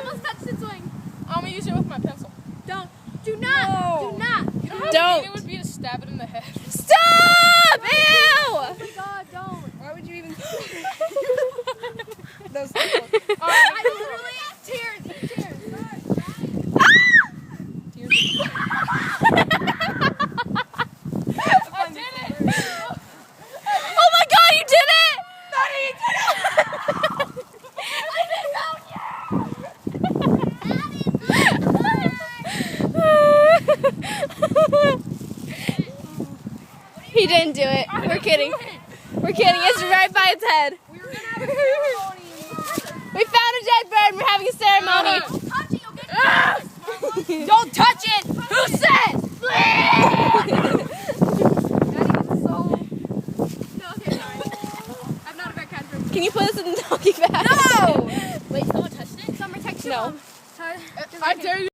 almost touched its wing. I'm gonna use it with my pencil. Don't. Do not. No. Do not. Don't. It would be to stab it in the head. Stop! Ew! Oh my God, don't. Why would you even? Those I literally have tears. Tears. I did it. Oh my God, you did it! Maddie, you did it. He didn't do it. We're kidding. We're kidding. It's right by its head. We were gonna have a ceremony. We found a dead bird and we're having a ceremony. Don't touch it. You'll get it. Don't touch it. Who said? I'm not a bad cat person. Can you put us in the doggy bag? No! Wait, someone touched it? Summer, text No. your mom. I dare you.